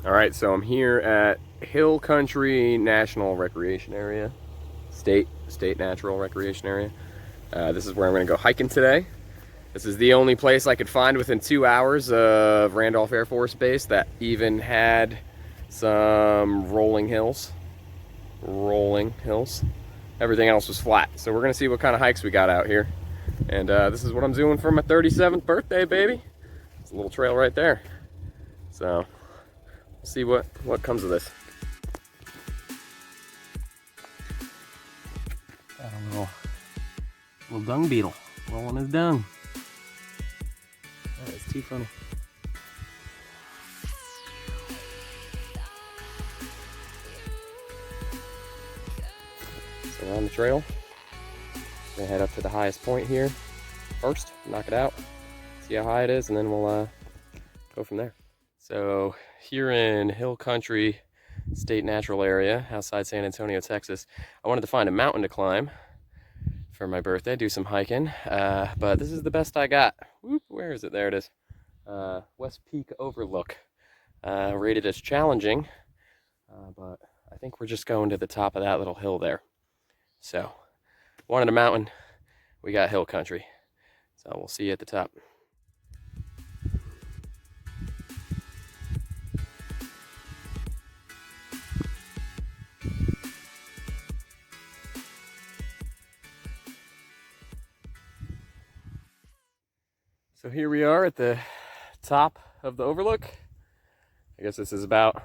All right, so I'm here at Hill Country National Recreation Area, State Natural Recreation Area. This is where I'm going to go hiking today. This is the only place I could find within 2 hours of Randolph Air Force Base that even had some rolling hills. Everything else was flat. So we're going to see what kind of hikes we got out here. And this is what I'm doing for my 37th birthday, baby. It's a little trail right there. So we'll see what comes of this. Got a little dung beetle rolling his dung. That is too funny. So we're on the trail. Gonna head up to the highest point here first, knock it out, see how high it is, and then we'll go from there. So here in Hill Country State Natural Area outside San Antonio, Texas, I wanted to find a mountain to climb for my birthday, do some hiking, but this is the best I got. Whoop, where is it? There it is. West Peak Overlook. Rated as challenging, but I think we're just going to the top of that little hill there. So, wanted a mountain, we got Hill Country. So we'll see you at the top. So here we are at the top of the overlook. I guess this is about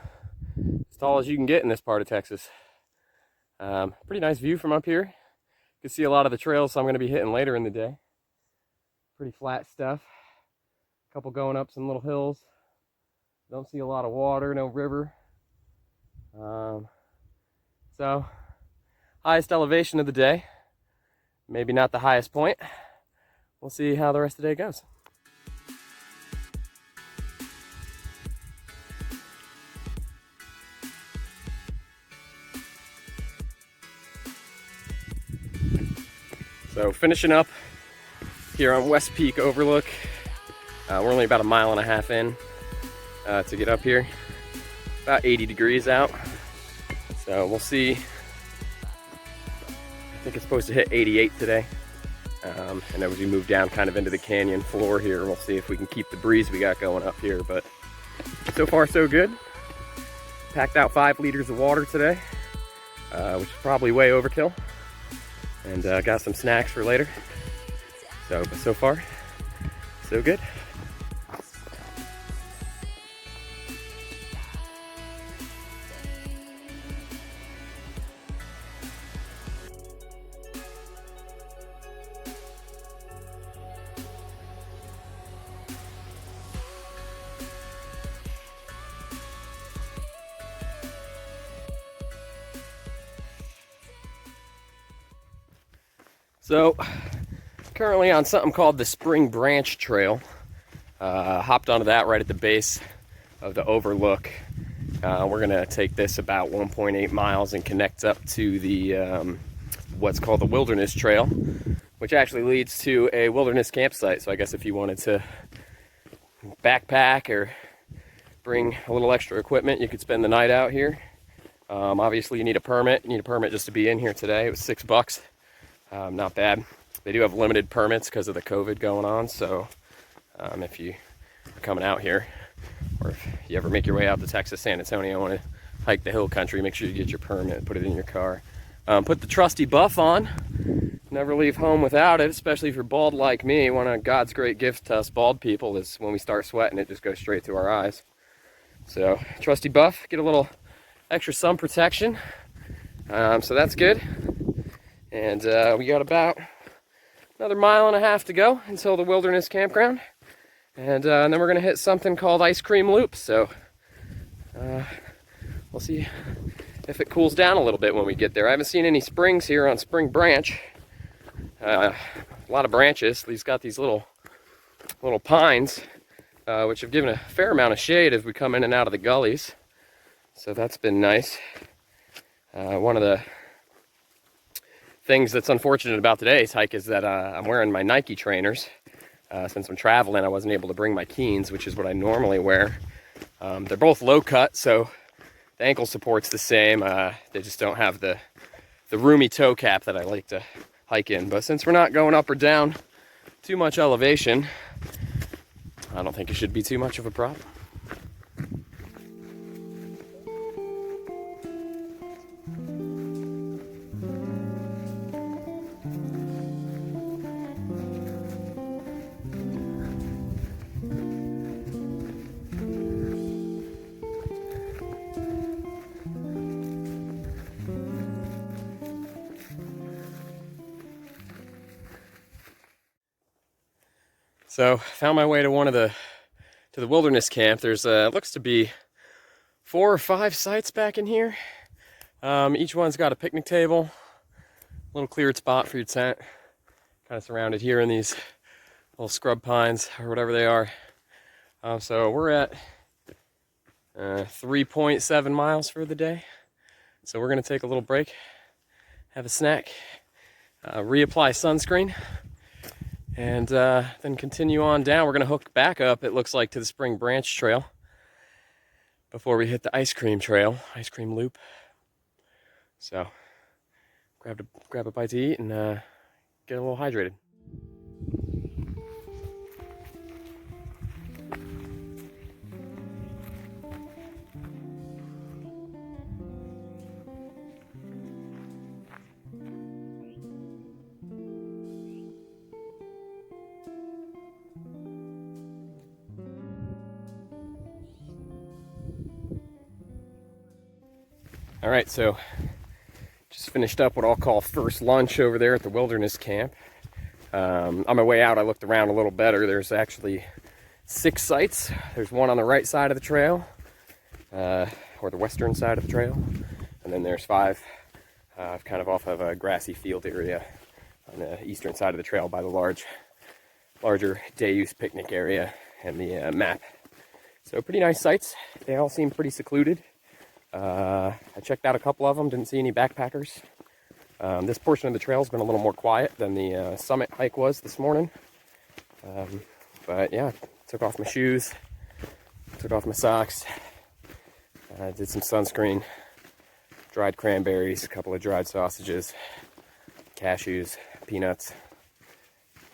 as tall as you can get in this part of Texas. Pretty nice view from up here. You can see a lot of the trails I'm going to be hitting later in the day. Pretty flat stuff. A couple going up some little hills. Don't see a lot of water, no river. So, highest elevation of the day. Maybe not the highest point. We'll see how the rest of the day goes. So finishing up here on West Peak Overlook. We're only about 1.5 miles in to get up here. About 80 degrees out. So we'll see. I think it's supposed to hit 88 today. And as we move down kind of into the canyon floor here, we'll see if we can keep the breeze we got going up here. But so far so good. Packed out 5 liters of water today, which is probably way overkill. And got some snacks for later. But so far, so good. So, currently on something called the Spring Branch Trail. Hopped onto that right at the base of the overlook. We're gonna take this about 1.8 miles and connect up to the what's called the Wilderness Trail, which actually leads to a wilderness campsite. So I guess if you wanted to backpack or bring a little extra equipment, you could spend the night out here. Obviously you need a permit. You need a permit just to be in here today. It was $6. Not bad. They do have limited permits because of the COVID going on, so if you are coming out here, or if you ever make your way out to Texas, San Antonio, want to hike the hill country, make sure you get your permit, put it in your car. Put the trusty buff on. Never leave home without it, especially if you're bald like me. One of God's great gifts to us bald people is when we start sweating, it just goes straight to our eyes. So, trusty buff, get a little extra sun protection. So that's good. And we got about another 1.5 miles to go until the wilderness campground. And then we're going to hit something called Ice Cream Loop. So we'll see if it cools down a little bit when we get there. I haven't seen any springs here on Spring Branch. A lot of branches. He's got these little pines, which have given a fair amount of shade as we come in and out of the gullies. So that's been nice. One of the things that's unfortunate about today's hike is that I'm wearing my Nike trainers. Since I'm traveling, I wasn't able to bring my Keens, which is what I normally wear. They're both low cut, so the ankle support's the same. They just don't have the roomy toe cap that I like to hike in. But since we're not going up or down too much elevation, I don't think it should be too much of a problem. So found my way to the wilderness camp. There's looks to be 4 or 5 sites back in here. Each one's got a picnic table, a little cleared spot for your tent, kind of surrounded here in these little scrub pines or whatever they are. So we're at 3.7 miles for the day. So we're gonna take a little break, have a snack, reapply sunscreen, and then continue on down. We're gonna hook back up, it looks like, to the Spring Branch Trail before we hit the ice cream loop. So grab a bite to eat and get a little hydrated. All right, so just finished up what I'll call first lunch over there at the wilderness camp. On my way out, I looked around a little better. There's actually 6 sites. There's one on the right side of the trail, or the western side of the trail, and then there's 5 kind of off of a grassy field area on the eastern side of the trail by the larger day-use picnic area and the map. So pretty nice sites. They all seem pretty secluded. I checked out a couple of them, didn't see any backpackers. This portion of the trail has been a little more quiet than the summit hike was this morning. But yeah, took off my shoes, took off my socks, did some sunscreen, dried cranberries, a couple of dried sausages, cashews, peanuts,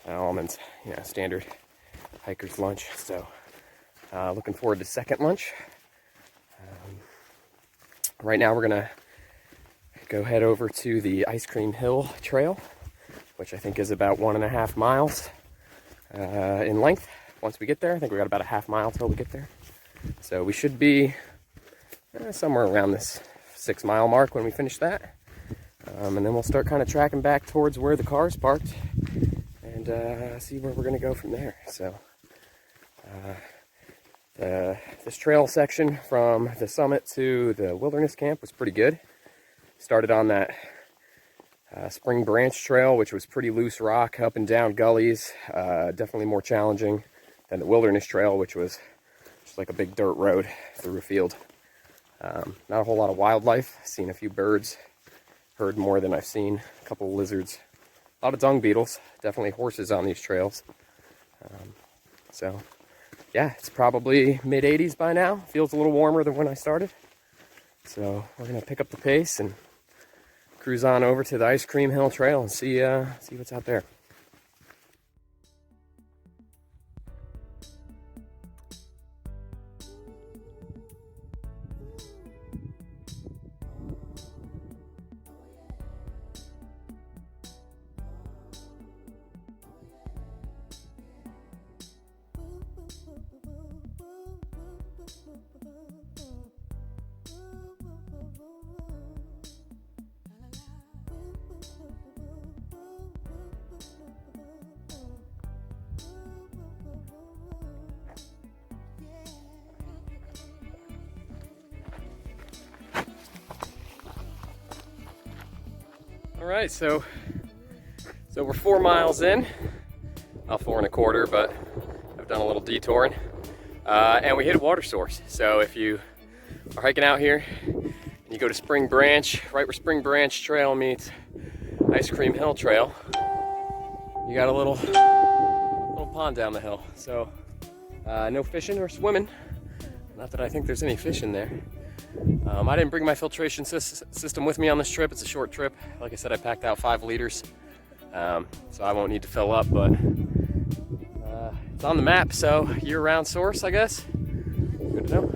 almonds, standard hiker's lunch. So looking forward to second lunch. Right now we're gonna go head over to the Ice Cream Hill Trail, which I think is about 1.5 miles in length. Once we get there, I think we got about a half mile till we get there. So we should be somewhere around this 6 mile mark when we finish that. And then we'll start kind of tracking back towards where the car's parked and see where we're gonna go from there. So this trail section from the summit to the wilderness camp was pretty good. Started on that Spring Branch Trail, which was pretty loose rock, up and down gullies. Definitely more challenging than the wilderness trail, which was just like a big dirt road through a field. Not a whole lot of wildlife. Seen a few birds, heard more than I've seen. A couple of lizards, a lot of dung beetles. Definitely horses on these trails. So yeah, it's probably mid-80s by now. Feels a little warmer than when I started. So we're gonna pick up the pace and cruise on over to the Ice Cream Hill Trail and see what's out there. All right, so we're 4 miles in, not 4 1/4, but I've done a little detouring, and we hit a water source. So if you are hiking out here and you go to Spring Branch, right where Spring Branch Trail meets Ice Cream Hill Trail, you got a little pond down the hill. So no fishing or swimming, Not that I think there's any fish in there. I didn't bring my filtration system with me on this trip. It's a short trip. Like I said, I packed out 5 liters, so I won't need to fill up, but it's on the map, so year-round source, I guess. Good to know.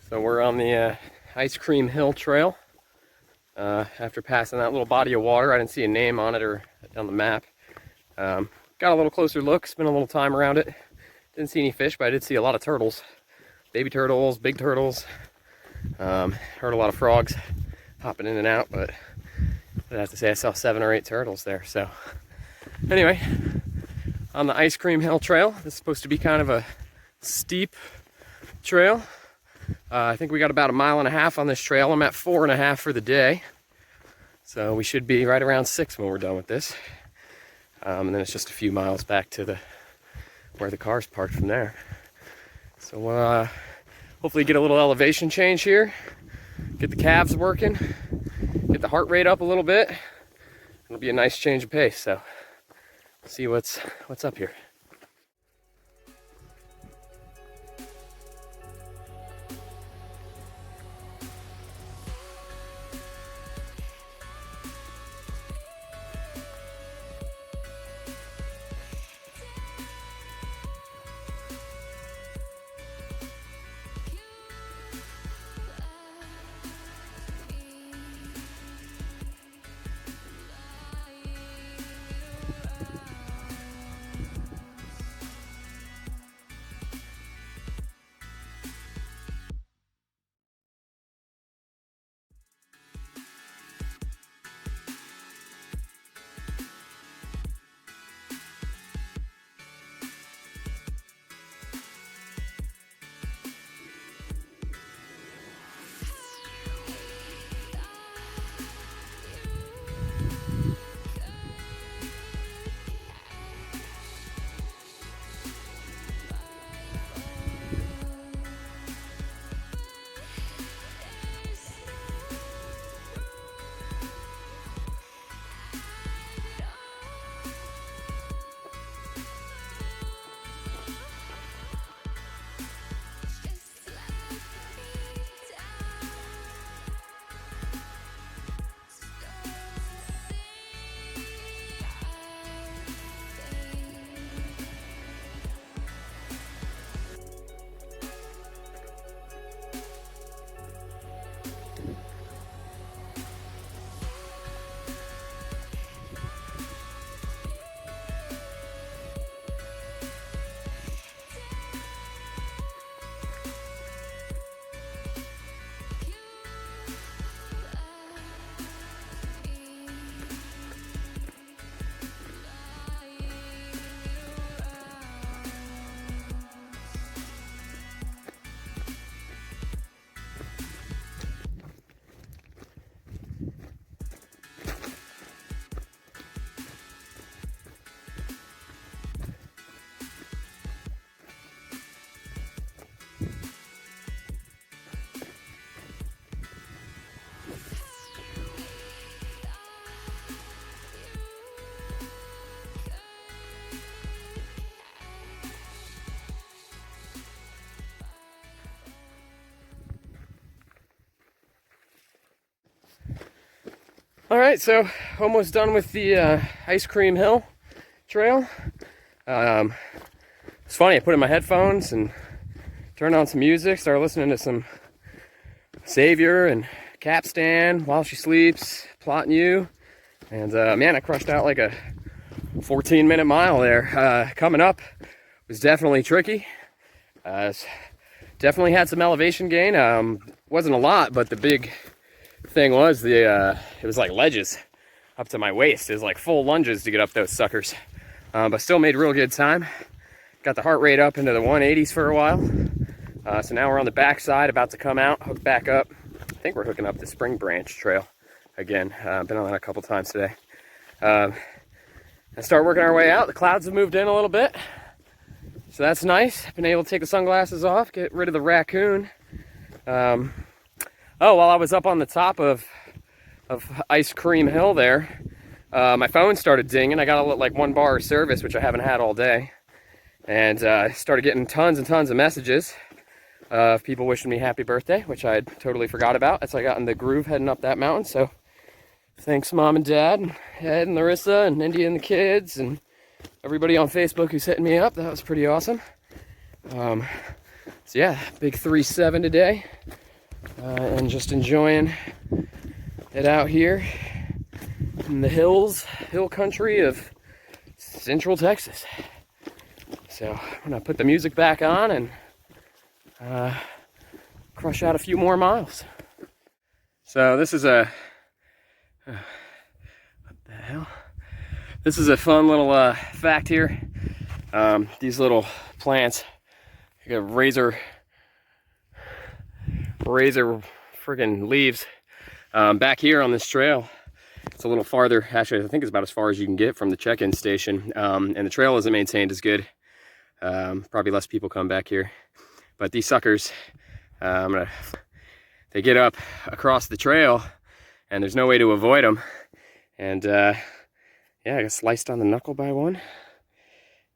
So we're on the Ice Cream Hill Trail. After passing that little body of water, I didn't see a name on it or on the map. Got a little closer look, spent a little time around it. Didn't see any fish, but I did see a lot of turtles. Baby turtles, big turtles. Heard a lot of frogs hopping in and out, but I'd have to say I saw 7 or 8 turtles there. So anyway, on the Ice Cream Hill Trail, this is supposed to be kind of a steep trail. I think we got about 1.5 miles on this trail. I'm at 4.5 for the day. So we should be right around 6 when we're done with this. And then it's just a few miles back to where the car's parked from there. So hopefully get a little elevation change here. Get the calves working. Get the heart rate up a little bit. It'll be a nice change of pace. So see what's up here. All right, so almost done with the Ice Cream Hill Trail. It's funny, I put in my headphones and turned on some music, started listening to some Savior and Capstan, While She Sleeps, Plotting You, and man, I crushed out like a 14-minute mile there. Coming up was definitely tricky. Definitely had some elevation gain. Wasn't a lot, but the big thing was it was like ledges up to my waist. It was like full lunges to get up those suckers, but still made real good time. Got the heart rate up into the 180s for a while. So now we're on the back side, about to come out, hook back up. I think we're hooking up the Spring Branch Trail. again. Been on that a couple times today. And start working our way out. The clouds have moved in a little bit, so that's nice. Been able to take the sunglasses off, get rid of the raccoon. Oh, while I was up on the top of Ice Cream Hill there, my phone started dinging. I got like 1 bar of service, which I haven't had all day, and started getting tons and tons of messages of people wishing me happy birthday, which I had totally forgot about as I got in the groove heading up that mountain. So thanks, Mom and Dad, and Ed and Larissa, and Indy and the kids, and everybody on Facebook who's hitting me up. That was pretty awesome. So yeah, big 3-7 today, and just enjoying it out here in the hill country of Central Texas. So I'm gonna put the music back on and crush out a few more miles. So this is what the hell? This is a fun little fact here. These little plants, you got razor friggin' leaves. Back here on this trail, it's a little farther. Actually, I think it's about as far as you can get from the check-in station. And the trail isn't maintained as good. Probably less people come back here. But these suckers, they get up across the trail, and there's no way to avoid them. And yeah, I got sliced on the knuckle by one.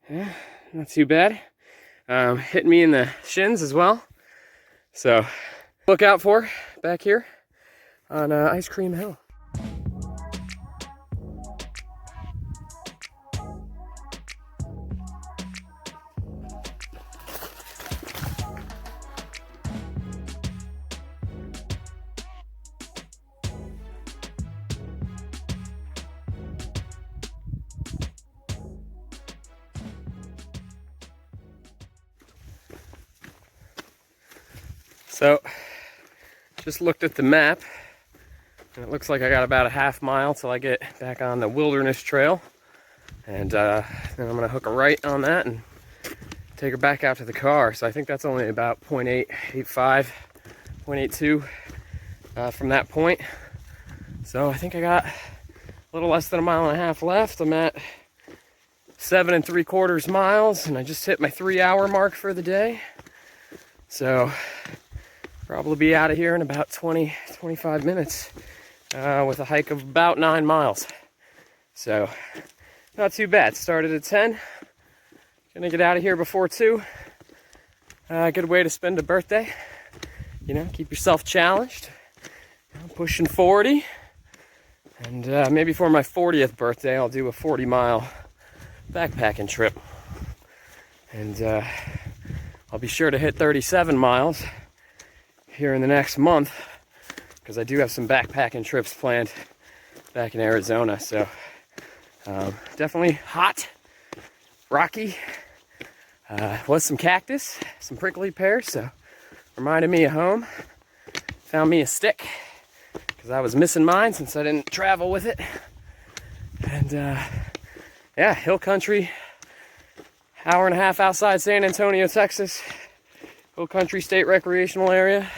Yeah, not too bad. Hitting me in the shins as well. So look out for back here on Ice Cream Hill. So, just looked at the map, and it looks like I got about a half mile till I get back on the Wilderness Trail. And then I'm gonna hook a right on that and take her back out to the car. So I think that's only about 0.885, 0.82 from that point. So I think I got a little less than a mile and a half left. I'm at 7 3/4 miles, and I just hit my 3-hour mark for the day. So probably be out of here in about 20-25 minutes with a hike of about 9 miles. So not too bad. Started at 10. Gonna get out of here before 2. Good way to spend a birthday. You know, keep yourself challenged. I'm pushing 40. And maybe for my 40th birthday, I'll do a 40-mile backpacking trip. And I'll be sure to hit 37 miles here in the next month, because I do have some backpacking trips planned back in Arizona. So definitely hot, rocky, was some cactus, some prickly pears, so reminded me of home. Found me a stick, because I was missing mine since I didn't travel with it. And yeah, hill country, hour and a half outside San Antonio, Texas. Hill country state recreational area.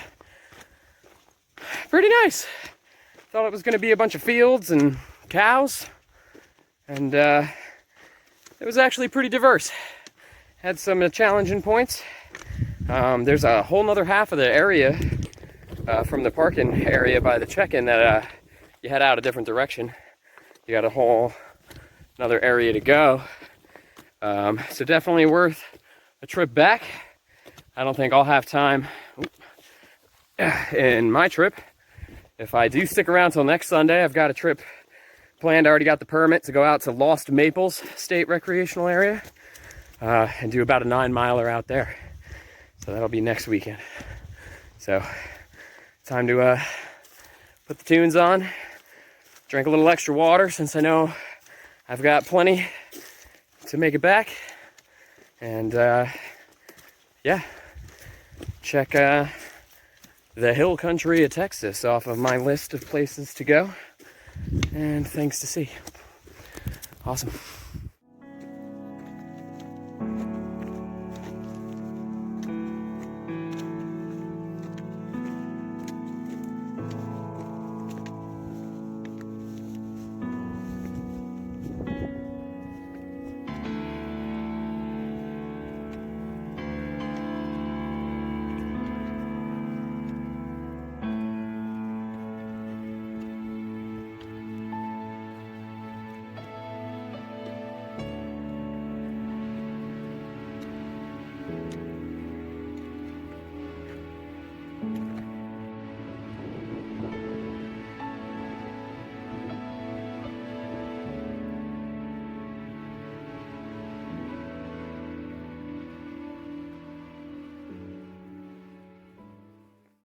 Pretty nice. Thought it was going to be a bunch of fields and cows, and it was actually pretty diverse. Had some challenging points. There's a whole nother half of the area from the parking area by the check-in that you head out a different direction. You got a whole another area to go. So definitely worth a trip back. I don't think I'll have time in my trip. If I do stick around till next Sunday, I've got a trip planned. I already got the permit to go out to Lost Maples State Recreational Area and do about a 9-miler out there. So that'll be next weekend. So time to put the tunes on, drink a little extra water since I know I've got plenty to make it back. And yeah, check the hill country of Texas off of my list of places to go and things to see. Awesome.